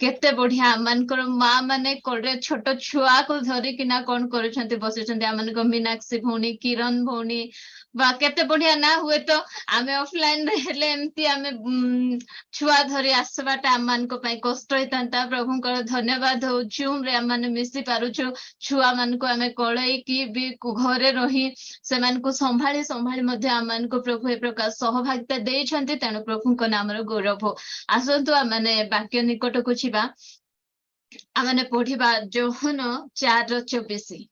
केते बढ़िया आमनकर माँ माने कोड़े छोट छुआ को धरिकिना कौन करुछंती बसिछंती आमनकर मीनाक्षी भौणी किरण भौणी बा केते बढ़िया ना हुए तो आमे ऑफलाइन रे हेले एमती आमे छुआ धरी आसबाटा आमनको पई कष्ट होइतांता प्रभुंकर धन्यवाद हो जूम रे आमने मिसी पारुछु छुआ मानको आमे कोळई की भी घरे रही से मानको संभाळी संभाळी मध्ये आमनको प्रभु ए प्रकार सहभागिता देइछंती तेनु प्रभुंक नामर गौरव हो आसंतु आमने वाक्य निकट को छिबा आमने पढिबा जोहन 4:24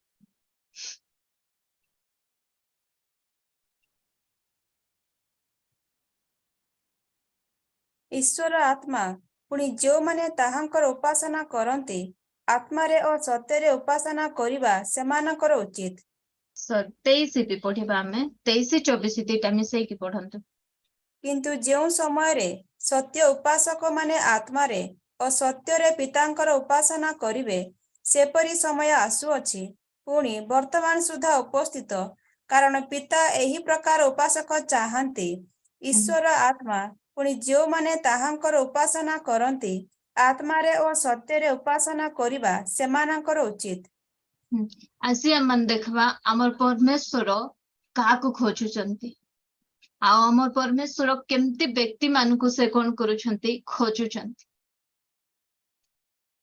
ईश्वर आत्मा पुणी जो माने ताहांकर उपासना करंती आत्मारे और सत्यरे उपासना करिबा सेमानकर उचित 23 भी पढिबा आमे 23-24 दिटा मिसै की पढंतु किंतु जो समय रे सत्य उपासक माने आत्मारे और सत्यरे पितांकर उपासना करिवे सेपरी समय आसुअछि पुणी वर्तमान सुधा उपस्थित कारण पिता एही प्रकार उपासक चाहंती ईश्वर आत्मा पुणी जो माने ताहांकर उपासना करंती आत्मारे और सत्यरे उपासना करिबा सेमानकर उचित आसी मन देखबा हमर परमेश्वर काको खोजुचंती आ हमर परमेश्वर केमती व्यक्ति मानकु से कोन करूछंती खोजुचंती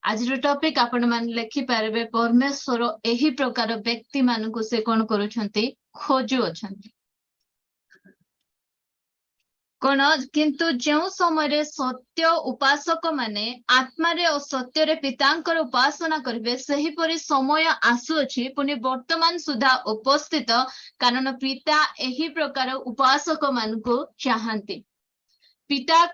आज टॉपिक आपण मान लिखि पारबे परमेश्वर एही प्रकार व्यक्ति मानकु से कोन करूछंती खोजु अछंती कोन किंतु जो समय सत्य उपासक माने आत्मा रे और सत्य रे पितांकर उपासना करिवे सही परि समय आसुअछि पुनि वर्तमान सुधा उपस्थित कारण पिता एही प्रकार उपासक मानकु चाहंती पिता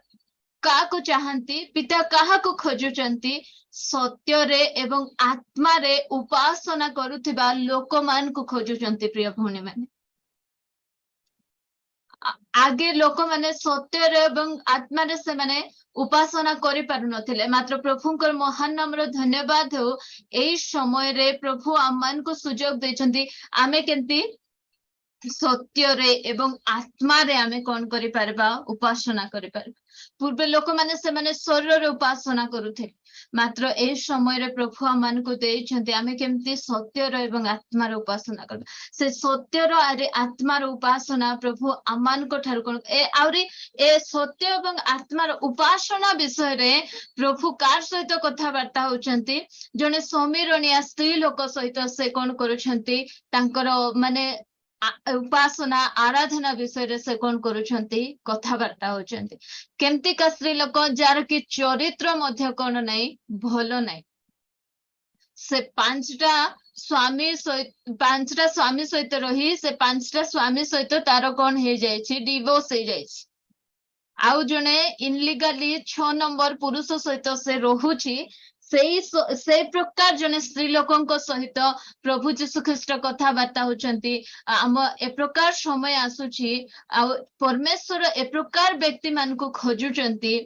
काको चाहंती पिता काहाको खोजुचंती सत्य रे एवं आत्मा रे उपासना करुथिबा लोक मानकु खोजुचंती प्रिय भौणी माने आगे लोक माने सत्य रे एवं आत्मा रे से माने उपासना करि पारु नथिले मात्र प्रभुंकर महान नामर धन्यवाद हो एई समय रे प्रभु आमान को सुजोग दैछंती आमे केंती सत्य रे एवं आत्मा रे आमे कोन करि परबा उपासना करि परबा पूर्व लोक माने से माने शरीर रे उपासना करुथे मात्र ए समय रे प्रभु आमान को देइछंती आमे केमती सत्य रे एवं आत्मा रे उपासना करबा से सत्य रो आरे आत्मा रो उपासना प्रभु आमान को ठार कोन ए आउरी ए सत्य एवं आत्मा रो उपासना विषय रे प्रभु कार सहित कथा वार्ता होचंती जने समीरणिया स्त्री लोक सहित से कोन करूछंती तांकर माने उपासना आराधना विषय से कौन करुछंती कथाबार्ता होचंती केमती का स्त्री लोक जार की चरित्र मध्य कौन नहीं भलो नहीं से पांचटा स्वामी सहित रही से पांचटा स्वामी सहित तार कौन हे जायछि डिवोर्स हे जायछि आउ जने इनलीगली 6 नंबर पुरुष सहित से रहुछि से प्रकार जने स्त्री लोकंको सहित प्रभु जीशु ख्रीष्ट कथा वार्ता होचंती आम ए प्रकार समय आसुछि आ परमेश्वर ए प्रकार व्यक्ति मान को खोजुचंती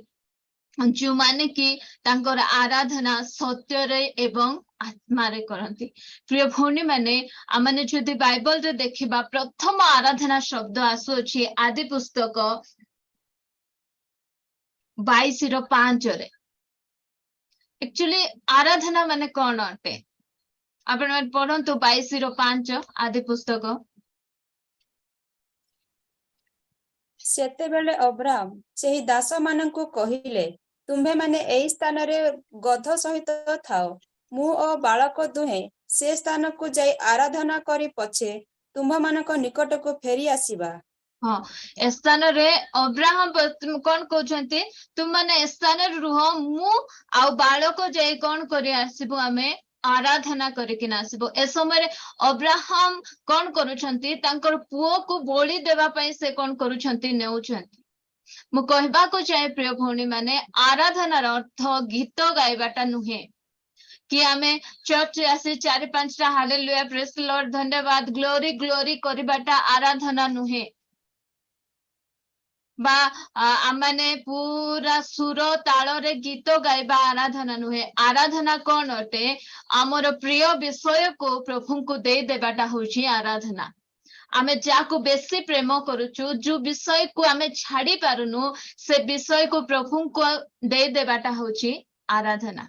जो माने कि तांकर आराधना सत्य रे एवं आत्मा रे करंती प्रिय भौणी माने आमने जदि बाइबल रे देखिबा प्रथम आराधना शब्द आसुछि आदि पुस्तक 22:5 रे एक्चुअली आराधना माने कौन अटे आपण मन पढंतु 22:5 आदि पुस्तक सेते बेले अब्राहम सेही दास माननकु कहिले तुम्भे माने एई स्थान रे गध सहित थाओ मु ओ बालक दुहे से स्थान को जाई आराधना करी पछे तुम्भ मानक निकट को फेरी आसीबा हाँ स्थान रे अब्राहम कौन कहते तुम मैंने स्थान रुह मु आ बालक जाई कौन करी आसीबो आमे आराधना करिकिना आसीबो ए समय अब्राहम कौन करूछंती तांकर पुओ को बोली देवा पई से कौन करूछंती नेउछंती मु कहबा को चाहे प्रिय भौणी माने आराधनार अर्थ गीत गाइबाटा नुहे कि आमे चर्च आसी 4-5टा हालेलुया प्रेज द लॉर्ड धन्यवाद ग्लोरी ग्लोरी करिबाटा आराधना नुहे बा आमाने पूरा सुर ताल रे गीत गाइबा आराधना नुहे आराधना कौन अटे आमर प्रिय विषय को प्रभु को दे देबाटा होची आराधना आमे जाको बेसी प्रेम करूचु जो विषय को आमे छाड़ी पारुनु से विषय को प्रभु को दे देबाटा होची आराधना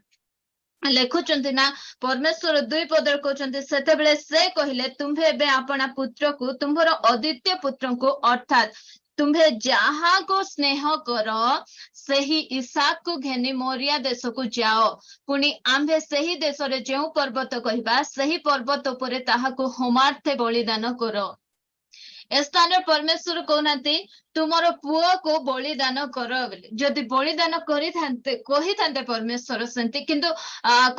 लेखुचंती ना परमेश्वर 2 पदर कहते सेतेबेले से कहले तुम्हे एबे आपना पुत्र को तुम्हर अद्वितीय पुत्र को अर्थात तुम्हे जहाँ को स्नेह कर सही इसाक को घेनी मोरिया देश को जाओ पुणी आम्भे सही देश रे जो पर्वत कहबा सही पर्वत उपरे ताहाको होमार्थे बलिदान करो ए स्थान परमेश्वर कहते तुमर पुओ को बलिदान कर जदि बलिदान कही परमेश्वर सेंती किंतु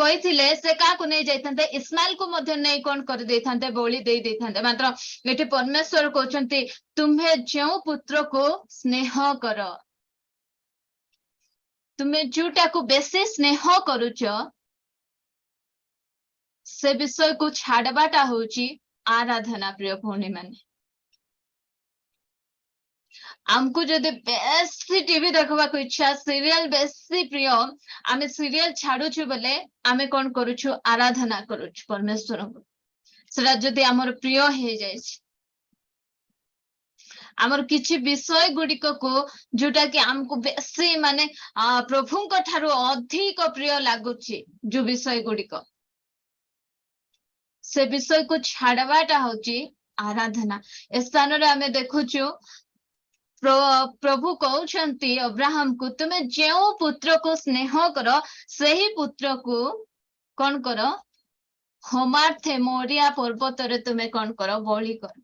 कही से क्या नहीं जाते इस्माइल को नहीं कौन कर देते बलि दे देते मात्र ये परमेश्वर कहते तुम्हे जो पुत्र को स्नेह कर तुम्हें जोटा को बेसी स्नेह करुच से विषय को छाड़बाटा होची आराधना प्रिय भौणी माने आमको जदि बेसी टीवी देखवा को इच्छा सीरियल बेसी प्रिय आमे सीरियल छाड़ुछु बोले आमे कौन करुछु आराधना करुछु परमेश्वर को सेटा जदि आमर प्रिय हे जायछि आमर किछि विषय गुड़िक को जोटा कि आमको बेसी माने प्रभु को ठारो अधिक प्रिय लागुछि जो विषय गुड़िक से विषय को छाड़वाटा होची आराधना ए स्थान रे आमे देखुछु प्रभु कहते अब्राहम को तुम्हें जो पुत्र को स्नेह कर सही पुत्र को कौन कर होमार्थे मोरिया पर्वत रे तुम्हें कौन कर बलि कर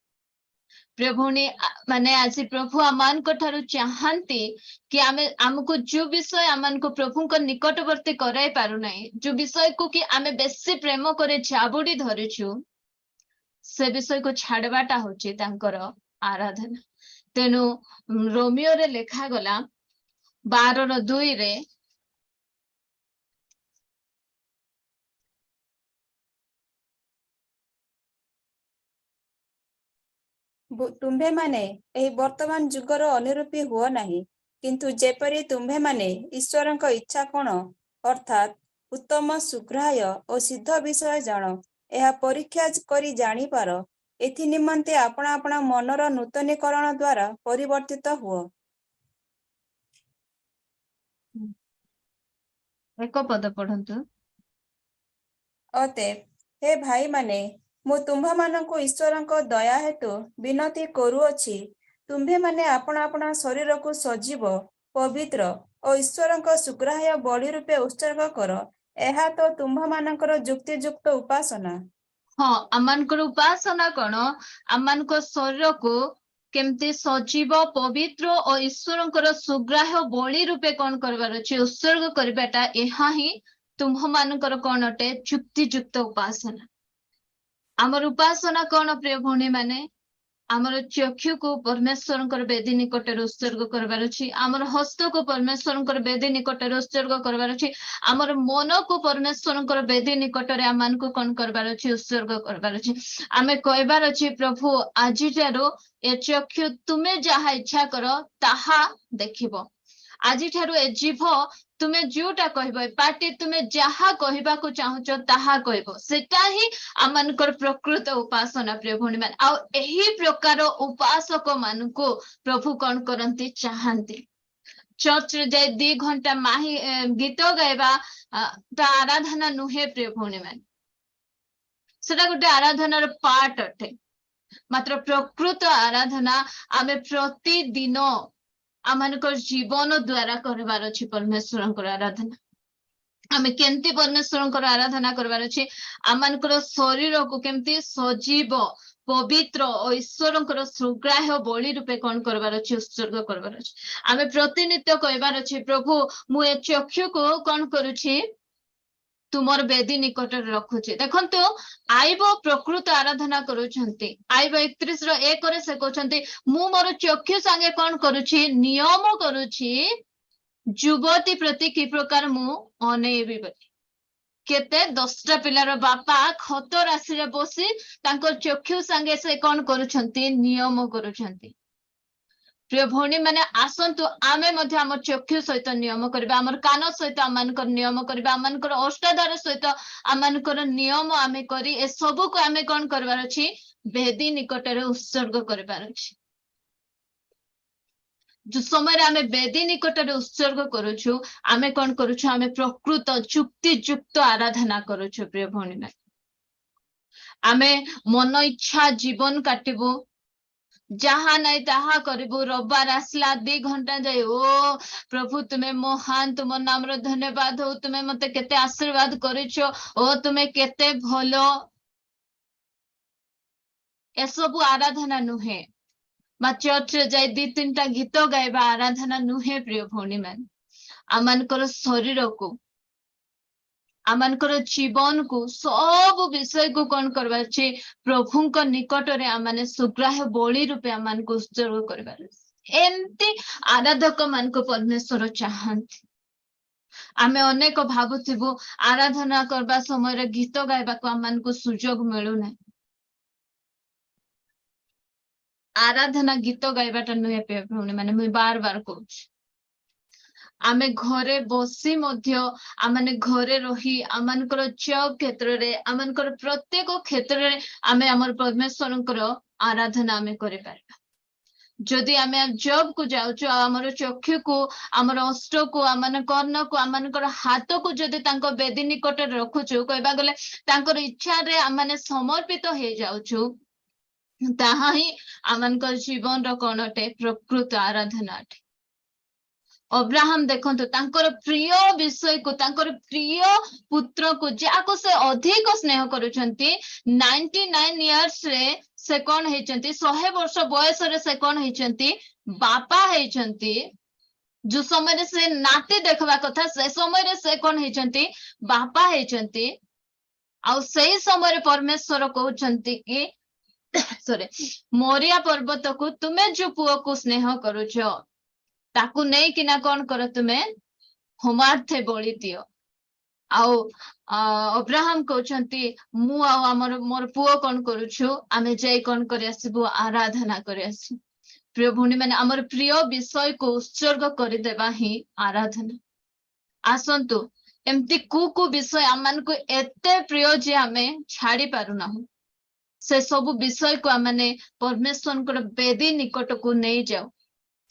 प्रभु ने माने आज प्रभु आमान को ठारू चाहती कि आमे हमको जो विषय आमान को प्रभु को निकटवर्ती कराई पारु नहीं जो विषय को कि आमे बेसी प्रेम करे जाबुड़ी धरिछु से विषय को छाड़वाटा होची तांकर आराधना तेनु रोमियो रे लेखा गला 12:2 रे तुम्भे माने एही वर्तमान जुगर अनुरूपी हुआ नहीं किंतु जेपरी तुम्भे माने ईश्वरक इच्छा कोण अर्थात उत्तम सुग्राह्य और सिद्ध विषय जान यह परीक्षा करी जानी पार एथि निमंते अपना अपना मनर नूतनीकरण द्वारा परिवर्तित हुआ एक पद पढ़ंतु अतएव हे भाई माने मु तुम्भा मानकु ईश्वरक दया हेतु विनती करूअछि तुम्भे माने अपना अपना शरीर को सजीव पवित्र और ईश्वरक सुग्राह्य बलि रूपे उत्सर्ग कर एहा तो तुम्भा मानकर जुक्तियुक्त उपासना हाँ आमानकर उपासना कौन आमानकर शरीर को केमती सजीव पवित्र और ईश्वरंकर सुग्राह्य बलि रूपे कौन करबार अछि उत्सर्ग करबाटा एहा ही तुम मानकर कौन अटे जुक्तियुक्त उपासना आमर उपासना कौन प्रिय भौणी माने आमर चक्षु को परमेश्वर बेदी निकट उत्सर्ग करबार अछि आमर हस्त को परमेश्वर बेदी निकट उत्सर्ग करबार अछि आमर मन को परमेश्वर बेदी निकट रे आमान को कौन करबार अछि उत्सर्ग करबार अछि आमे कहबार अछि प्रभु आजि ठारो ए चक्षु तुमे जहा इच्छा करो ताहा देखिबो आजि ठारो ए जीभ तुमे जोटा कहबो पार्टी तुमे जहा कहबा को चाहूच ताहा कहबो सेटा ही आमानकर प्रकृत उपासना प्रिय भौणी मान आ एही प्रकार उपासक मान को प्रभु कौन करंती चाहंती चर्च रे जाय 2 घंटा माही गीत गायबा ता आराधना नुहे प्रिय भौणी मान सेटा गोटे आराधनार पार्ट अटे मात्र प्रकृत आराधना आमे प्रतिदिन आमानकर जीवन द्वारा करबार अछि परमेश्वरंकर आराधना आमे केमती परमेश्वरंकर आराधना करबार अछि आमानकर शरीर को केमती सजीव पवित्र और ईश्वरंकर सुग्राह्य बलि रूपे कौन करबार अछि उत्सर्ग करबार अछि आमे प्रतिनित्य कहबार अछि प्रभु मु ए चक्षु को कौन करूछि तुमर बेदी निकट रखुछि देखंतु आइब प्रकृत आराधना करूछंती आइब 31:1 रे से कहउछंती मु मोर चक्षु संगे कौन करूछि नियम करूछि युवती प्रति कि प्रकार मु अनेबी बोली केते 10टा पिलार बापा खत राशि रे बसी तांकर चक्षु संगे से कौन करूछंती नियम करूछंती प्रिय भौणी माने आसंतु आमे मध्य हमर चक्षु सहित नियम करबा हमर कान सहित आमानकर नियम करबा आमानकर अष्टाधार सहित आमानकर नियम आमे करी ए सब को आमे कोन करबार अछि वेदी निकट रे उत्सर्ग करबार अछि जो समय आमे बेदी निकटरे उत्सर्ग करूछु आमे कौन करूछु आमे प्रकृत चुक्ति युक्त आराधना करूछु प्रिय भौणी माने आमे मन इच्छा जीवन काटिबो जहाँ नहीं ताहा करिबो रविवार आसला 2 घंटा जाए ओ प्रभु तुम्हें महान तुम नाम रो धन्यवाद हो तुम्हें मते केते आशीर्वाद करिछो ओ तुम्हें केते भलो एसबु आराधना नुहे बा चर्च रे जाई 2-3टा गीत गाइबा आराधना नुहे प्रिय भौणी मान आमानकर शरीर को आमानकर जीवन को सब विषय को कौन करबा छै प्रभुंक निकट रे आमाने सुग्राह्य बलि रूपे आमान को उत्सर्ग करबार एमती आराधक मान को परमेश्वर चाहंती आमे अनेक भाबुथिबो आराधना करबा समय रे गीत गाइबा को आमान को सुजोग मिलु नै आराधना गीत गाइबाटा नुहे पे भौणी माने मुई बार बार कहूछि आमे घरे बसी मध्य आमाने घरे रही आमानकर जॉब क्षेत्र रे आमानकर प्रत्येक क्षेत्र रे आमे हमर परमेश्वरंकर आराधना आमे करि पारबा जदि आमे जॉब को जाउछु हमर चक्षु को हमर अष्ट को आमाने कर्ण को आमानकर हाथ को जदि तांको बेदी निकट रखुछु कहबा गले तांकर इच्छा रे आमाने समर्पित हे जाउछु ताहा ही आमानकर जीवन रो कोनटे प्रकृत आराधना अटे अब्राहम देखंतु तांकर प्रिय विषय को तांकर प्रिय पुत्र को जाको से अधिक स्नेह करूछंती 99 इयर्स रे से कोन हेचंती 100 वर्ष बयस रे से कोन हेचंती बापा हेचंती जो समय रे से नाते देखबा कथा से समय रे से कोन हेचंती बापा हेचंती आ सही समय रे परमेश्वर कहउछंती कि सॉरी मोरिया पर्वत को तुमे जो पुओ को स्नेह करूछो ताकू नहीं कि ना कौन करो तुम्हें होमार्थे बलि दियो आउ अब्राहम कहउछंती मु आ हमर मोर पुओ कोन करूछु आमे जाई कोन करि आसीबु आराधना करि आसी प्रिय भौणी माने हमर प्रिय विषय को उत्सर्ग करि देबा ही आराधना आसंतु एमती कु विषय आमान को एते प्रिय जे हमें छाड़ी पारु ना से सब विषय को आमाने परमेश्वर को बेदी निकट को नहीं जाओ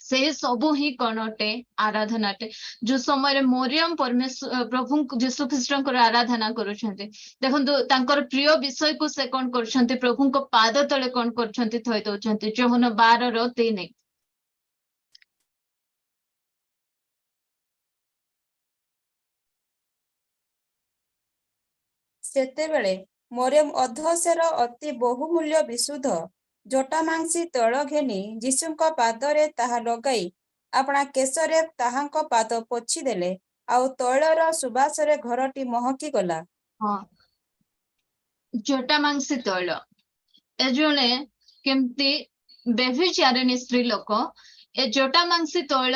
से सबु ही कणटे आराधनाटे जो समय मोरियम परमेश्वर प्रभु यीशु ख्रीष्टंकर आराधना करूछंती देखंतु तांकर प्रिय विषय को से कोन करछंती प्रभु को पाद तळे कोन करछंती थई दोछंती जोहन 12:3 ସେତେବେଳେ ମରିୟମ ଅଧସେର ଅତି ବହୁମୂଲ୍ୟ ବିଶୁଦ୍ଧ ଜଟାମାଂସୀ ତୈଳ ଘେନି ଯୀଶୁଙ୍କ ପାଦରେ ତାହା ଲଗାଇ ଆପଣା କେଶରେ ତାହାଙ୍କ ପାଦ ପୋଛିଦେଲେ ଆଉ ତୈଳର ସୁବାସରେ ଘରଟି ମହକି ଗଲା। हाँ जटामांसी तैल ए जने केमती बेभिचारिणी स्त्री लोक ए जटामांसी तैल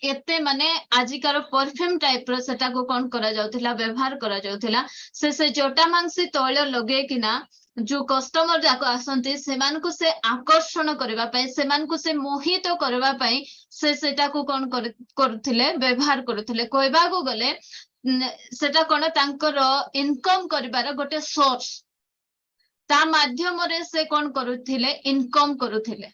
एते माने आजिकार परफ्यूम टाइप रो सेटा को कोन करा जाउथिला व्यवहार करा जाउथिला से जटामांसी तैल लगे किना जो कस्टमर जाको आसंती सेमान को से आकर्षण करबा पई सेमान को से मोहित करबा पई से सेटा को कोन करथिले व्यवहार करथिले कहबा को गले सेटा कोन तांकर इनकम करिबार गोटे सोर्स ता माध्यम रे से कोन करूथिले इनकम करूथिले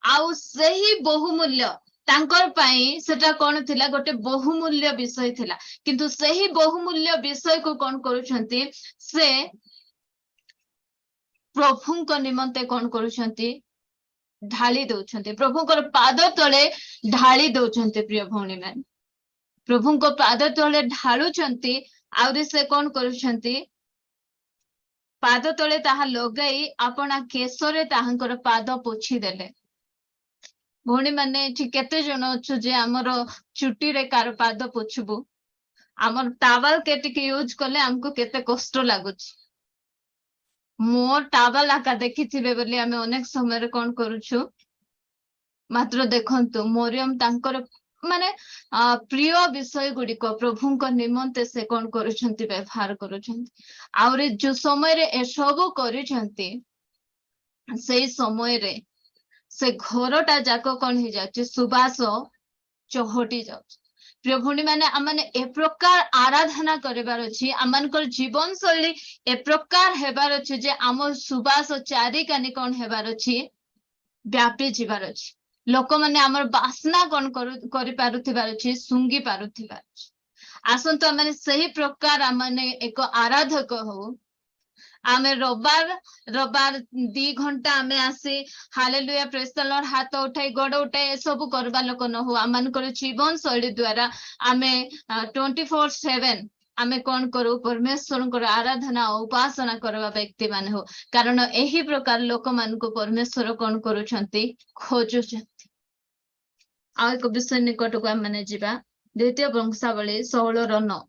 आउ सही बहुमूल्य तांकर पाई सेटा कोन थिला गोटे बहुमूल्य विषय थिला किंतु सही बहुमूल्य विषय को कोन करूछंती से प्रभु को निमंते कोन करूछंती ढाली दउछंती प्रभु को पाद तळे ढाली दउछंती प्रिय भौणी मान प्रभु को पाद तळे ढालुछंती आउरी से कोन करूछंती पाद तळे ताहा लगाई अपना केशरे ताहांकर पाद पोछि देले भौणी माने ठीक केते जण अछु जे हमर चुटी रे कार पाद पोछबु हमर टावल के टिक यूज करले हमको केते कष्ट लागुछ मोर टावल आका देखिथिबे बोली हमें अनेक समय रे कोन करूछु मात्र देखंतु मोरियम तांकर माने प्रिय विषय गुडी को प्रभु को निमंते से कोन करूछंती व्यवहार करूछंती आउरे जो समय रे ए सब करूछंती सेई समय रे से घरटा जाको कोन ही जाची सुबास चहटी जाउछ प्रिय भौणी माने आमाने ए प्रकार आराधना करिबार अछि आमानकर जीवन शैली ए प्रकार हेबार अछि जे आम सुबास चारिकानी कोन हेबार अछि व्यापी जीवार अछि लोक माने आमर बासना कौन करि पारुथिबार अछि सुंगी पारुथिबार अछि आसंतु आमे सही प्रकार आमे एक आराधक हो आमे रबार 2 घंटा आमे आसी हालेलुया प्रेज द लॉर्ड हाथ उठाई गोड़ उठाई सब करबा लोक न हो आमनकर जीवन शैली द्वारा आमे 24/7 आमे कौन करू परमेश्वर आराधना उपासना करवा व्यक्ति मान हो कारण एही प्रकार लोक मान को परमेश्वर कौन करूछंती खोजुछंती आ एक विषय निकट को आमे जिबा द्वितीय वंशावली 16:9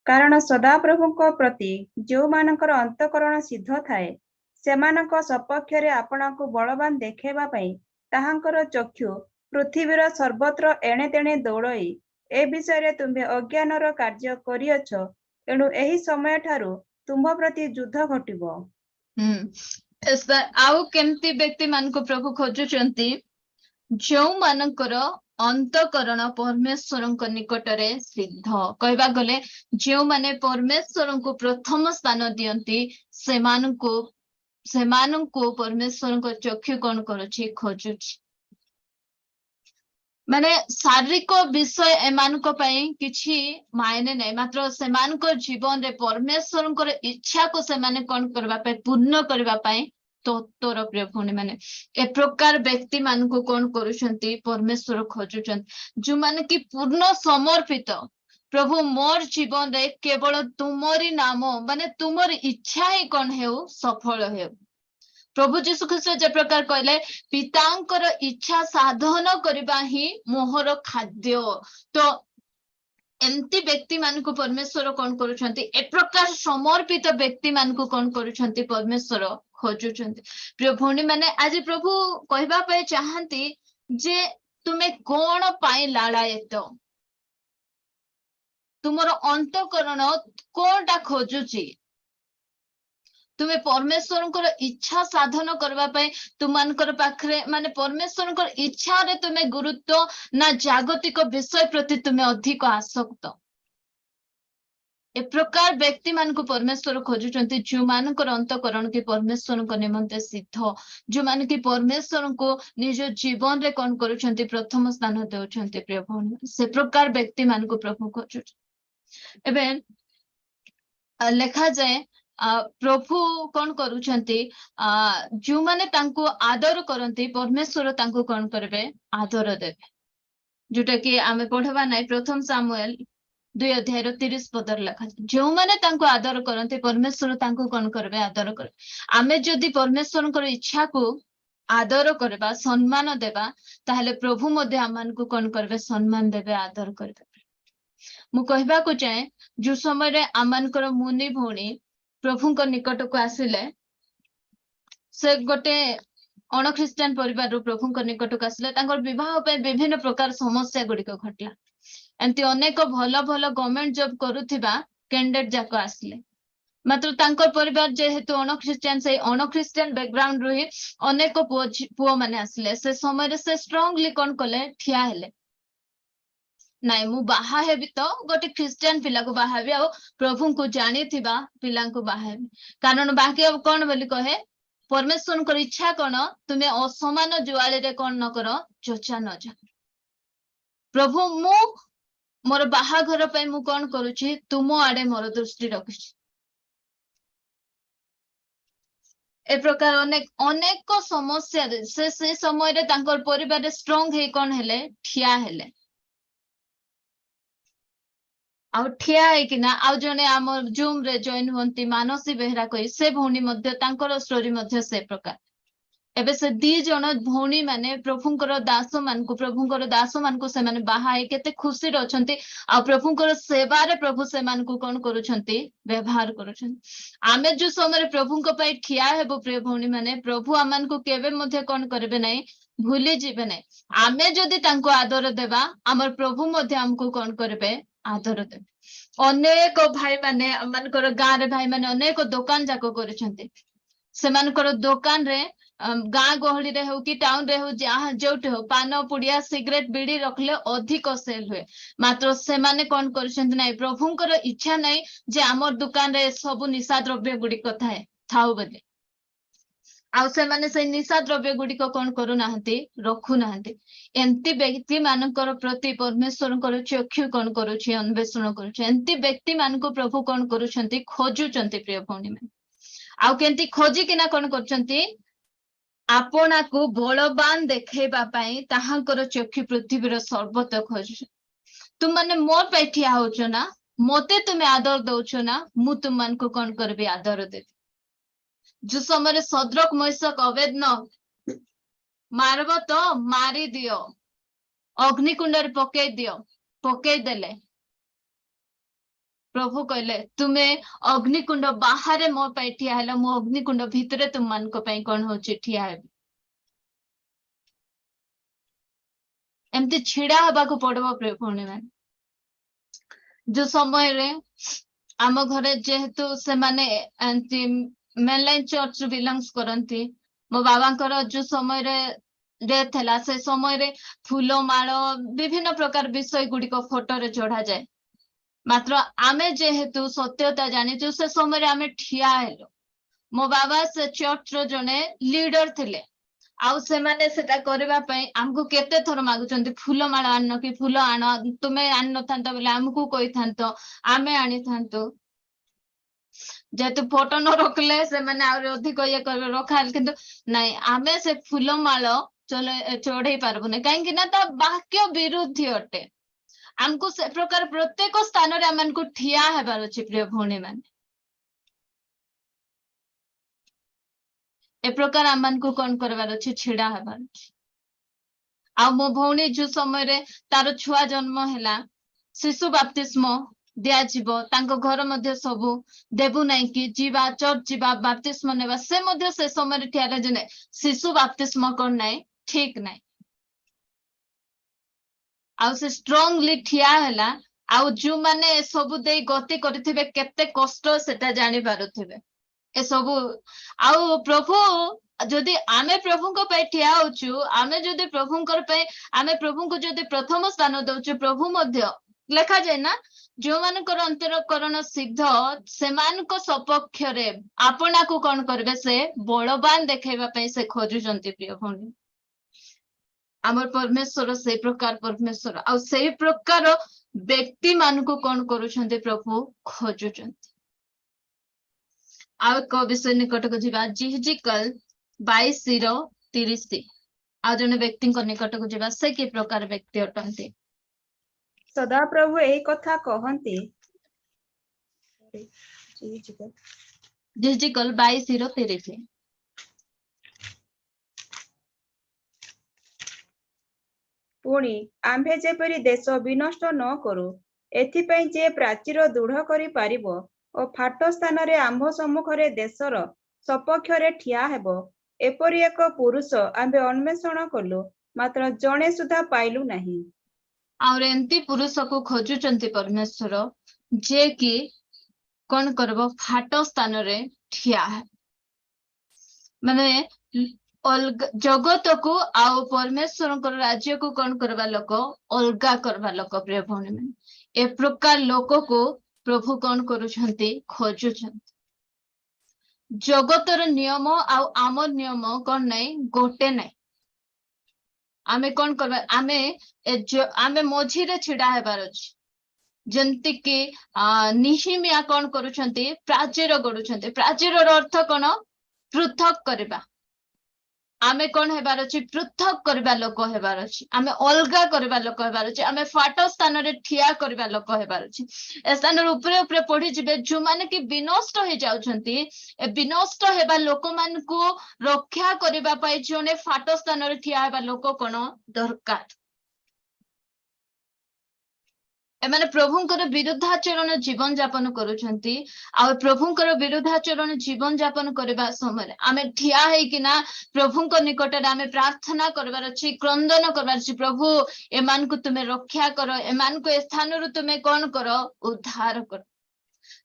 କାରଣ ସଦାପ୍ରଭୁଙ୍କ ପ୍ରତି ଯେଉଁମାନଙ୍କର ଅନ୍ତଃକରଣ ସିଦ୍ଧ ଥାଏ ସେମାନଙ୍କ ସପକ୍ଷରେ ଆପଣାକୁ ବଳବାନ ଦେଖାଇବା ପାଇଁ ତାହାଙ୍କର ଚକ୍ଷୁ ପୃଥିବୀର ସର୍ବତ୍ର ଏଣେ ତେଣେ ଦୌଡ଼ଇ ଏ ବିଷୟରେ ତୁମ୍ଭେ ଅଜ୍ଞାନର କାର୍ଯ୍ୟ କରିଅଛ ଏଣୁ ଏହି ସମୟଠାରୁ ତୁମ୍ଭ ପ୍ରତି ଯୁଦ୍ଧ ଘଟିବ। ଆଉ କେମିତି ବ୍ୟକ୍ତି ମାନଙ୍କୁ ପ୍ରଭୁ ଖୋଜୁଛନ୍ତି ଯେଉଁମାନଙ୍କର ଅନ୍ତଃକରଣ परमेश्वरଙ୍କ ନିକଟରେ ସିଦ୍ଧ କହିବା ଗଲେ ଯେଉଁମାନେ परमेश्वरଙ୍କୁ ପ୍ରଥମ ସ୍ଥାନ ଦିଅନ୍ତି ସେମାନଙ୍କୁ परमेश्वरଙ୍କ ଚକ୍ଷୁ କଣ କରୁଛି ଖୋଜୁଛି ମାନେ ଶାରୀରିକ ବିଷୟ ଏମାନଙ୍କ ପାଇଁ କିଛି ମାୟନେ ନାହିଁ ମାତ୍ର ସେମାନଙ୍କ ଜୀବନରେ परमेश्वरଙ୍କର ଇଚ୍ଛାକୁ ସେମାନେ କଣ କରିବା ପାଇଁ ପୂର୍ଣ୍ଣ କରିବା ପାଇଁ ତତ୍ପର ପ୍ରିୟ ଭଉଣୀ ମାନେ ଏ ପ୍ରକାର ବ୍ୟକ୍ତି ମାନଙ୍କୁ କଣ କରୁଛନ୍ତି परमेश्वर ଖୋଜୁଛନ୍ତି ଯୋଉମାନେ କି ପୂର୍ଣ୍ଣ ସମର୍ପିତ प्रभु मोर जीवन रे केवल तुमरी नाम माने तुमरी इच्छा ही कौन हेउ सफल हेउ प्रभु जीशु ख्रीष्ट जे प्रकार कहले पितांकर इच्छा साधन करबा ही मोहर खाद्य तो एमती व्यक्ति मानकु परमेश्वर कौन करूछंती ए प्रकार समर्पित व्यक्ति मानकु कौन करूछंती परमेश्वर खोजुछंती प्रिय भौणी माने आज प्रभु कहबा पे चाहंती जे तुमे कोन पाई लालायत तुमर अंतःकरण कोनटा खोजुची तुमे परमेश्वरଙ୍କର इच्छा साधन करबा पय तुमानकर पाखरे माने परमेश्वरଙ୍କର इच्छा रे तुमे गुरुत्व ना जागतिक विषय प्रति तुमे अधिक आसक्त ए प्रकार व्यक्ति मान को परमेश्वर खोजुचंती जो मानकर अंतःकरण के परमेश्वर को निमंते सिद्ध जो मान की परमेश्वर को निज जीवन रे कोन करूचंती प्रथम स्थान देउचंती प्रिय भौणी से प्रकार व्यक्ति मान को प्रभु खोजुच एबे लेखा जाए प्रभु कौन करूछंती जो माने तांको आदर करंती परमेश्वर तांको कौन करबे आदर देबे जोटा कि आमे पढ़वा नाही प्रथम सामुएल 2:30 पदर लेखा जो माने तांको आदर करंती परमेश्वर तांको कौन करबे आदर करबे आमे जदि परमेश्वरଙ୍କର इच्छा को आदर करबा सम्मान देबा ताहले प्रभु मध्ये आमान को कौन करबे सम्मान देबे आदर करबे मु कहबा को चाहे जो समय रे आमानकर मुनि भौणी प्रभुଙ୍କ निकटକୁ ଆସିଲେ से गोटे अण ख्रिस्टियन परिवार प्रभुଙ୍କ निकटକୁ ଆସିଲେ ତାଙ୍କର विवाह पे विभिन्न प्रकार समस्या गुड़िक घटला एमती अनेक भल भल गवर्नमेंट जॉब करूथिबा कैंडिडेट जाक आसले मात्र तांकर परिवार जेहेतु अण ख्रिस्टियन से अण ख्रिस्टियन बैकग्राउंड रही अनेक पुओ माने आसले से समय से स्ट्रांगली कोन कले ठिया हेले नाइ मु बाहा हेबी तो गोटे ख्रिस्टियन पिला को बाहाबी आ प्रभु को जानी थिबा पिला को बाहाबी कारण बाकी अब कौन बोली कहे परमेश्वर को इच्छा कौन तुम्हें असमान जुआली रे कौन न करो चोचा न जा प्रभु मु मोर बाहाघर पे मु कौन करूची तुम आडे मोर दृष्टि रखुची ए प्रकार अनेक अनेक समस्या से समय रे तांकर परिवार स्ट्रांग हे कौन हेले ठिया हेले आउ ठिया है कि ना आउ जने आम जूम रे जॉइन होंती मानसी बेहरा कही से भौणी मध्य तांकर स्टोरी मध्य से प्रकार एबे से दी जन भौणी माने प्रभुंकर दास मान को प्रभुंकर दास मान को से माने बाहाई केते खुशी रे अछंती आ प्रभुंकर सेवा रे प्रभु से मान को कोन करूछंती व्यवहार करूछंती आमे जो समय प्रभुंक पई ठिया हेबो प्रिय भौणी माने प्रभु आमान को केबे मध्य कोन करबे नै भूली जिबे नै आमे जदी तांको आदर देबा हमर प्रभु मध्य हमको कोन करबे आदर देबे अनेक भाई माने मानकर गाँ रे भाई माने अनेक दुकान जाको करिसंती सेमानकर दुकान रे गाँ गहली रे हो कि टाउन रे हो जहाँ जोटे हो पान पुड़िया सिगरेट बीड़ी रखले अधिक सेल हुए मात्र से माने कौन करुछंती नहीं प्रभुंकर इच्छा नहीं जे आमर दुकान रे सब निशा द्रव्य गुड़िक थाए थाउ बोली आउ से माने से निशा द्रव्य गुड़िक कौन करू नाहंती रखु नाहंती एंती व्यक्ति मानकर प्रति परमेश्वर चक्षु कौन करुछि अन्वेषण करुछि एंती व्यक्ति मानक प्रभु कौन करुछंती खोजुचंती प्रिय भौणी माने आउ केंती खोजी किना कौन करछंती आपना को बलवान देखैबा पई ताहांकर चक्षु पृथ्वीर सर्वत खोज तुम माने मोर पे ठिया होछ ना मोते तुमे आदर दउछ ना मु तुम मान को कौन करबी आदर देबी जो समय सद्रक मैसक अवेदन मारब तो मारी दियो अग्निकुंड पकई दियो पकई देले प्रभु कहले तुमे अग्निकुंड बाहर मो पे ठिया हेला मो अग्निकुंड भितरे तुम मान को पई कोन होची ठिया हेबी एमती छिड़ा हबा को पड़बो प्रिय भौणी मान जो समय रे आम घरे जेहेतु से माने एंती मेनलाइन चर्च बिलोंग्स करंती मो बाबांकर जो समय रे डेथ हैला से समय रे फूलो माळ विभिन्न प्रकार विषय गुड़िक फोटो रे चढ़ा जाए मात्र आमे जेहेतु सत्यता जानिचु से समय रे आमे ठिया हेलो मो बाबा से चर्च रो जने लीडर थिले आउ से माने सेटा करबा पई हमकु केते थर मागुचंती फूलो माळ आन्न कि फूलो आण तुमे आन्न थांतो बोले हमकु कहि थांतो आमे आनी थांतो जेहेतु फोटो न रखले से माने और अधिक ये कर रखा किंतु नहीं आमे से फूलो माळ चढ़े पारबु नहीं कहीं ना ता वाक्य विरुद्ध अटे हमको से प्रकार प्रत्येक स्थान रे हमन ठिया हेबार अछि प्रिय भौणी माने ए प्रकार हमन को कौन करबार अछि छिड़ा हेबार अछि आ मो भौणी जो समय रे तार छुआ जन्म हैला शिशु बाप्तिस्म दिया जीवो तांको घर मध्य सबु देबु नहीं कि जीवा चर्च जीवा बाप्तिस्म नेबा से मध्य से समय रे ठिया जने शिशु बाप्तिस्म कोन नहीं ठीक नहीं आउ से स्ट्रांगली ठिया हैला आउ जो माने सबु दे गति करथिबे केते कष्ट सेटा जानि पारुथिबे ए सबु आउ प्रभु जदि आमे प्रभु को पे ठिया होचु आमे जदि प्रभु पे आमे प्रभु को जदि प्रथम स्थान दउचु प्रभु मध्य लेखा जाए ना जो मानकर अंतरकरण सिद्ध सेमानक सपक्ष रे आपना को कौन करबे से बलवान देखैबा पे से खोजुचंती प्रिय भौणी आमर परमेश्वर से प्रकार परमेश्वर आ से प्रकार व्यक्ति मान को कौन करुछंती प्रभु खोजुचंती आ एक विषय निकट को जीवा जिहिजिकल 22:30 आ जने व्यक्ति को निकट को जीवा से कि प्रकार व्यक्ति अटंती सदा प्रभु एही कथा कहंती जिहिजिकल 22:30 पुणी आम्भे जेपरि देश विनष्ट न करू एथिपई जे प्राचीर दृढ़ करि पारिबो ओ फाट स्थान रे आम्भ सम्मुखरे देशर सपक्षरे ठिया हेबो एपरि एक पुरुष आम्भे अन्वेषण कलु मात्र जणे सुधा पाइलु नाही और एंती पुरुष को खोजुचंती परमेश्वर जे कि कौन करबो फाट स्थान रे ठिया है माने जगत को आउ परमेश्वर राज्य को कौन करवा लोक अलगा करवा लोक प्रिय भौणी माने ए प्रकार लोक को प्रभु कौन करुछंती खोजुछंती जगतर नियम आउ आमर नियम कौन नहीं गोटे नहीं आमे कौन करबा आमे मझी रे छिड़ा हेबार अछि जंती कि निहिमिया कौन करुछंती प्राचीर गडुछंती प्राचीर अर्थ कौन पृथक करबा आमे कौन हेबार अछि पृथक करबा लोक हेबार अछि आमे अलगा करबा लोक हेबार अछि आमे फाट स्थान रे ठिया करबा लोक हेबार अछि ए स्थान रे ऊपर ऊपर पढ़ी जिबे जो माने कि विनष्ट हो जाउछंती ए विनष्ट हेबा लोक मान को रक्षा करबा पई जोने फाट स्थान रे ठिया हेबा लोक कोन दरकार एमाने प्रभुंकर विरुद्धाचरण जीवन जापन करुछंती आ प्रभुंकर विरुद्धाचरण जीवन जापन करबा समय आमे ठिया हे कि ना प्रभुंक निकट रे आमे प्रार्थना करबार अछि क्रंदन करबार अछि प्रभु एमान को तुमे रक्षा करो एमान को स्थान रु तुमे कोन करो उद्धार करो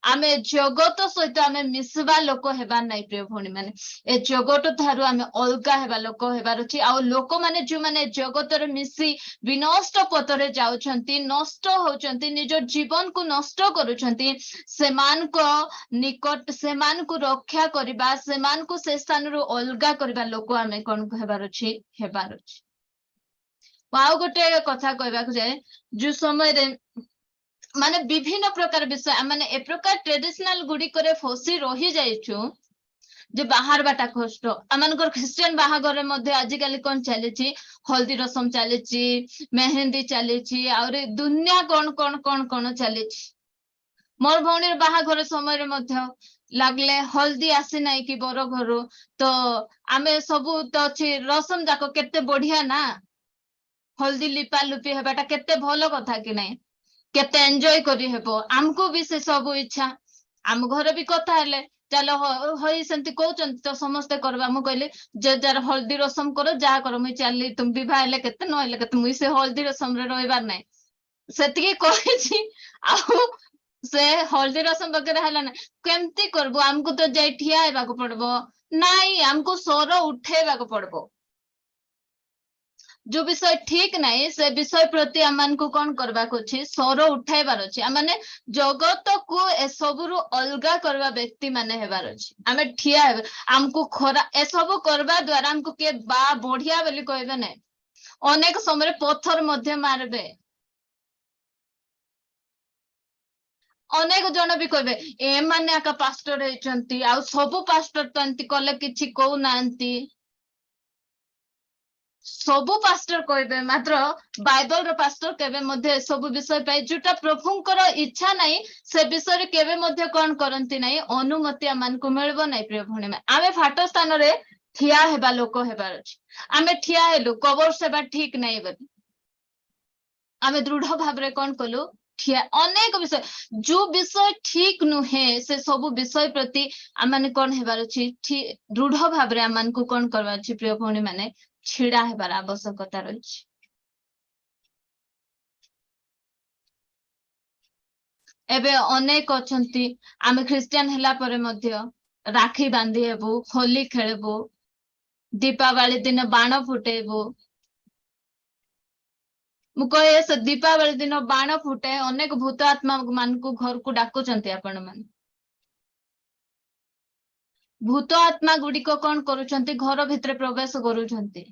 आमे जगत सहित आमे मिसवा लोक हेबार नाही प्रिय भौणी माने ए जगत थारु आमे अलगा हेबा लोक हेबार अछि आ लोक माने जो माने जगत रे मिसी विनष्ट पतरे जाउछंती नष्ट होउछंती निज जीवन को नष्ट करूछंती सेमान को निकट सेमान को रक्षा करबा सेमान को से स्थान रु अलगा करबा लोक आमे कोन हेबार अछि आउ गोटे कथा कहबाक जाए जो समय रे माने विभिन्न प्रकार विषय माने ए प्रकार ट्रेडिशनल गुडी करे फसी रही जाइछु जे बाहर बाटा कष्ट आमानकर ख्रिस्टियन बाहागर मध्ये आजिकाली कोन चलेछि हल्दी रसम चलेछि मेहंदी चलेछि और दुनिया कोन कोन कोन कोन चलेछि मोर भौणीर बाहागर समय रे मध्ये लागले हल्दी आसी नाही कि बर घरु तो आमे सबु तो अछि रसम जाको केते बढ़िया ना हल्दी लिपा लुपी हेबाटा केते भलो कथा कि नाही केते एंजॉय करी हेबो हमको भी से सब इच्छा आम घर भी कथा हेले चलो हई सेंती कहउचंती तो समस्ते करबा मु कहले जे जार हल्दी रसम करो जा करो मुई चाली तुम विवाह हेले केते न हेले केते मुई से हल्दी रसम रे रहबार नाही सेतिकी कहिछि आ से हल्दी रसम वगैरह हला ना केमती करबो हमको तो जाई ठिया हेबा को पड़बो नाही हमको स्वर उठेबा को पड़बो जो विषय ठीक नहीं से विषय प्रति आमान को कौन करबा को छी स्वर उठाइबार अछि माने जगत को ए सबरु अलगा करबा व्यक्ति माने हेबार अछि आमे ठिया हेबे हमको खरा ए सब करबा द्वारा हमको के बा बढ़िया बोली कहबे नै अनेक समय पत्थर मध्य मारबे अनेक जन भी कहबे ए माने आका पास्टर हेचंती आ सब पास्टर तो अंती कले किछि कहू नांती सबु पास्टर कहबे मात्र बाइबल रो पास्टर केबे मध्ये सब विषय पाई जुटा प्रभुंकर इच्छा नाही से विषय रे केबे मध्ये कोन करंती नाही अनुमति आमान को मिलबो नाही प्रिय भणी में आमे फाटो स्थान रे ठिया हेबा लोक हेबार अछि आमे ठिया हेलु कबर सेबा ठीक नाही बली आमे दृढ़ भाव रे कोन कलु ठिया अनेक विषय जो विषय ठीक नुहे से सब विषय प्रति आमाने कोन हेबार अछि दृढ़ भाव रे आमान को कोन करबार अछि प्रिय भणी माने छिड़ा हेबार आवश्यकता रही एबे अनेक अछंती आमे ख्रिस्टियन हेला परे मध्ये राखी बांधी हेबु होली खेलबु दीपावली दिन बाण फुटेबु मु कहे से दीपावली दिन बाण फुटे अनेक भूत आत्मा मान को घर को डाकुचंती आपण मान भूत आत्मा गुडी को कोन करूचंती घर भितरे प्रवेश करूचंती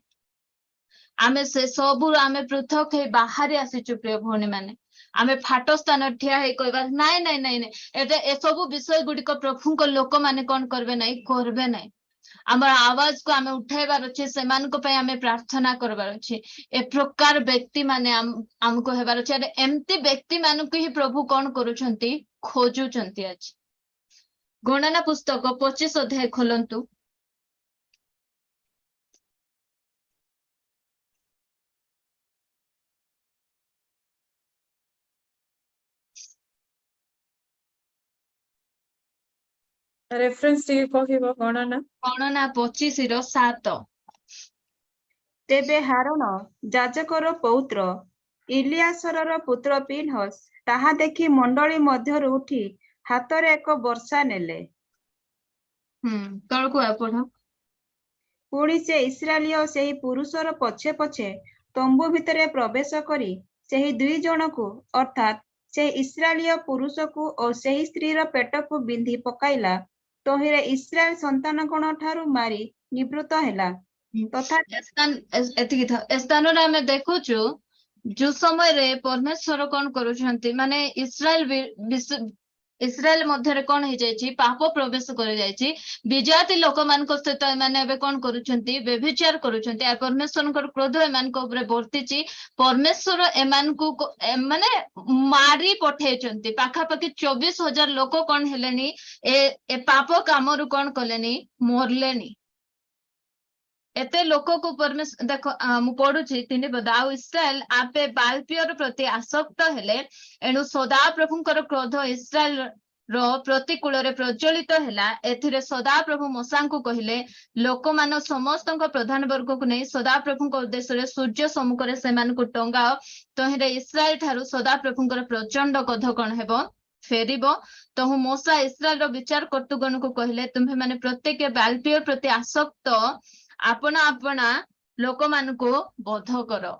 आमे से सबु आमे पृथक हे बाहर आसीचु प्रिय भौणी माने आमे फाटो स्थान ठिया हे कहबा नाइ नाइ नाइ नाइ एते ए सबु विषय गुडी को प्रभु को लोक माने कोन करबे नाही करबे नाही हमर आवाज को आमे उठाइबार अछि सेमान को पय आमे प्रार्थना करबार अछि ए प्रकार व्यक्ति माने हमको हेबार अछि अरे एम्ति व्यक्ति मान को ही प्रभु कोन करूचंती खोजुचंती अछि गणना पुस्तक 25 अध्याय खोलंतु रेफरेंस टिके कहिबो गणना 25 रो 7 तेबे हारण जाजकर पौत्र इलियासरर पुत्र पिनहस ताहा देखि मंडली मध्यरु उठी हातरे एक वर्षा नेले तळकु आपण पुणी से इस्राएलिय सेही पुरुषर पछे पछे तंबू भितरे प्रवेश करी सेही दुई जन को अर्थात से इस्राएलिय पुरुष को और सेही स्त्रीर पेट को बिंधी पकाइला तहिरे इस्राएल संतान गण ठारू मारी निवृत्त हैला तथा स्थान रे हमें देखुचु जो समय रे परमेश्वर कोन करूछंती माने इस्राएल मध्य कोन हो जायछि पाप प्रवेश कर जायछि विजाति लोक मान को सहित माने एबे कोन करूछंती व्यभिचार करूछंती आ परमेश्वर को क्रोध एमान को ऊपर वर्तिछि परमेश्वर एमान को माने मारी पठेचंती पाखा पाखी 24,000 लोक कोन हेलेनी ए पाप काम रु कोन कलेनी मरलेनी एते लोक को परमेश्वर देखो मु पढुछि 3 पद आ इस्राएल आपे बालपियर प्रति आसक्त हेले एणु सदा प्रभुंकर क्रोध इस्राएल रो प्रतिकूल रे प्रज्वलित हैला एथिरे सदा प्रभु मोसा को कहिले लोक मान समस्त प्रधान वर्ग को नहीं सदा प्रभु उद्देश्य रे सूर्य सम्मुख रे सेमान को टंगाओ तहिरे इस्राएल ठारू सदा प्रभुंकर प्रचंड क्रोध कोन हेबो फेरिबो तहु मूसा इस्राएल रो विचार कर्तुगण को कहले तुम्हें माने प्रत्येक बालपियर प्रति आसक्त आपना आपना लोक मान को बोध कर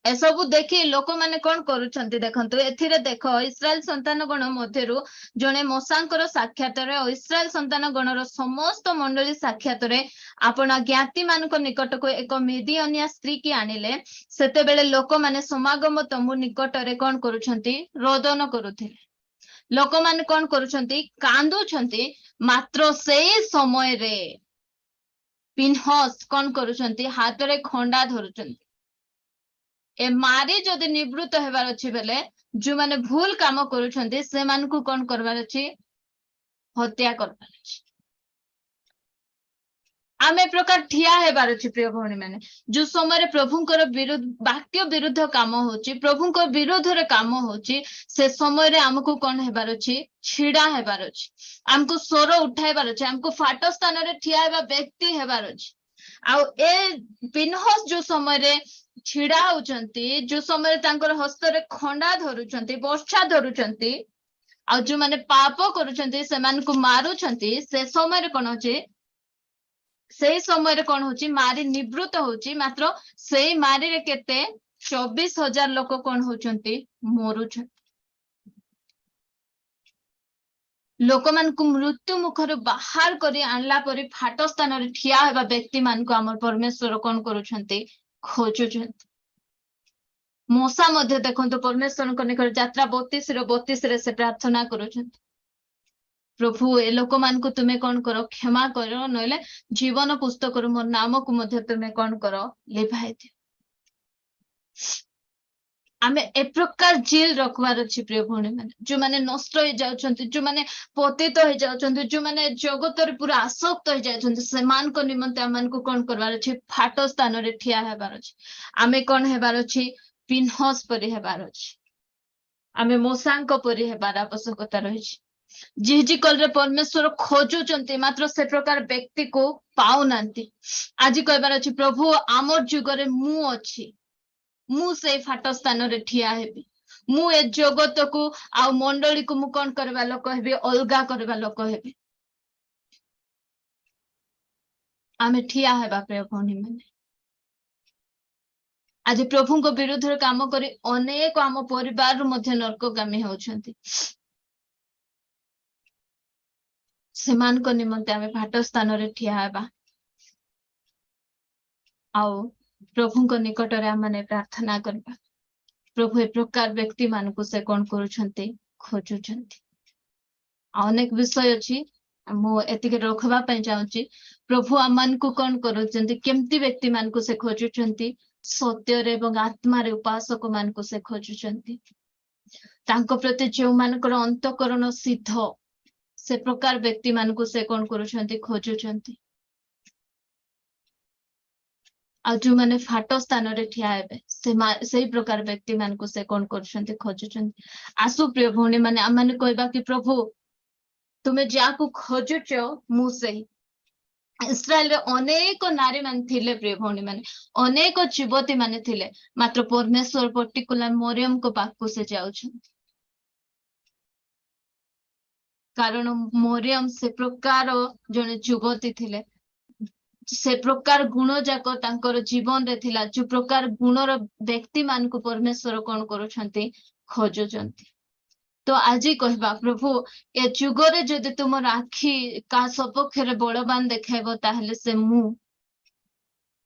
एसबु देखि लोक माने कोन करूछंती देखंतु एथिरे देखो इस्राएल संतान गण मध्यरु जणे मूसांकर साक्षातरे और इस्राएल संतान गणर समस्त मंडली साक्षातरे आपना ज्ञाति मानक निकट को एक मिदियनिया स्त्री की आनिले सेते बेले लोक माने समागम तमु निकटरे कोन करूछंती रोदन करूथिले लोक माने कोन करूछंती कांदुछंती मात्र सेई समय रे पिन्हस कोन करूछंती हाथ रे खंडा धरुछंती ए मारी जदि निवृत्त हेबार अछि बेले जो माने भूल काम करूछंती से मान को कोन करबार अछि हत्या करबार अछि आमे प्रकार ठिया हेबार अछि प्रिय भौणी माने जो समय प्रभुंकर विरुद्ध वाक्य विरुद्ध काम होछि प्रभुंकर विरोध रे काम होछि से समय रे हमकु कोन हेबार अछि छिडा हेबार अछि हमकु स्वर उठाइबार अछि हमकु फाट स्थान रे ठिया हेबा व्यक्ति हेबार अछि आउ ए पिन्हस जो समय रे छिडा होचंती जो समय तांकर हस्त रे खंडा धरुचंती वर्षा धरुचंती आ जो माने पाप करूचंती से मान को मारुचंती से समय रे कोन होची से समय रे कोन होची मारी निवृत्त होची मात्र सेई मारी रे केते 24,000 लोक कोन होचंती मरुचंती लोक मान को मृत्यु मुखर बाहर करी आनला परी फाट स्थान रे ठिया हेबा व्यक्ति मान को हमर परमेश्वर कोन करूचंती खोजुचंती मूसा मध्य देखंतु परमेश्वर को निकट यात्रा 32 रे से प्रार्थना करूछंती प्रभु ए लोक मान को तुमे कोन करो क्षमा करो नले जीवन पुस्तक रो मोर नाम को मध्य तुमे कोन करो लिभाइ दे आमे ए प्रकार जेल रखवार अछि प्रिय भौणी माने जो माने नष्ट हो जाउछंती जो माने पतित हो जाउछंती जो माने जगत रे पूरा आसक्त हो जाउछंती से मान को निमंते आमान को कोन करवार अछि फाट स्थान रे ठिया हेबार अछि आमे कोन हेबार अछि पिन्हस परि हेबार अछि आमे मूसांक परि हेबार आवश्यकता रहिछि जिजिकल रे परमेश्वर खोजुचंती मात्र से प्रकार व्यक्ति को पाउनांती आज कहबार अछि प्रभु आमर जुग रे मु अछि मु से फाट स्थान रे ठिया हेबी मु ए जगत को आ मंडली को मु कोन करबा लोक हेबी अलगा करबा लोक हेबी आमे ठिया हेबा प्रिय भौणी माने आज प्रभु को विरुद्ध रे काम करी अनेक आम परिवार मध्य नरकगामी होउछंती सेमान को निमंते आमे फाट स्थान रे ठिया हेबा आउ प्रभु को निकट रे आमने प्रार्थना करबा प्रभु ए प्रकार व्यक्ति मान को से कोन करूछंती खोजुछंती अनेक विषय अछि मो एतिके रखबा पय चाहूची प्रभु आमान को कोन करूछंती केमती व्यक्ति मान को से खोजुछंती सत्य रे एवं आत्मा रे उपासक मान को से खोजुछंती तांको प्रति जो मानकर अंतकरण सिद्ध से प्रकार व्यक्ति मान को से कोन करूछंती खोजुछंती आ जो माने फाट स्थान रे ठिया हेबे से प्रकार व्यक्ति मान को से कोन करूछंती खोजुछंती आसु प्रिय भौणी माने आमाने कहबा कि प्रभु तुमे जाको खोजुछ मु सही इस्राएल रे अनेक नारी मान थिले प्रिय भौणी माने अनेक युवती माने थिले मात्र परमेश्वर पर्टिकुलर मरियम को पाखु से जाउछंती कारण मरियम से प्रकार जने युवती थिले से प्रकार गुण जाक तांकर जीवन रे थिला जो प्रकार गुणर व्यक्ति मान को परमेश्वर कोन करूछंती खोजुछंती तो आज कहबा प्रभु ए जुग रे जदि तुमर आखि का सपक्ष रे बलवान देखाइबो ताहले से मु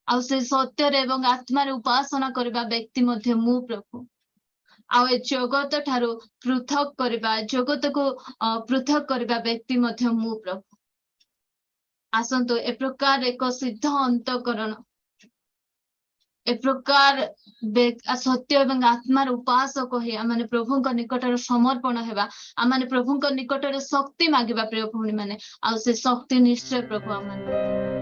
आ से सत्य रे एवं आत्मा रे उपासना करबा व्यक्ति मध्य मु प्रभु आ ए जगत ठारो पृथक करबा जगत को पृथक करबा व्यक्ति मध्य मु प्रभु आसंतो ए प्रकार एक सिद्ध अंतकरण ए प्रकार सत्य एवं आत्मार उपासक हे आमाने प्रभु निकट समर्पण हेबा आमाने प्रभु निकट शक्ति मागिबा प्रिय भौणी माने आ से शक्ति निश्चय प्रभु आमाने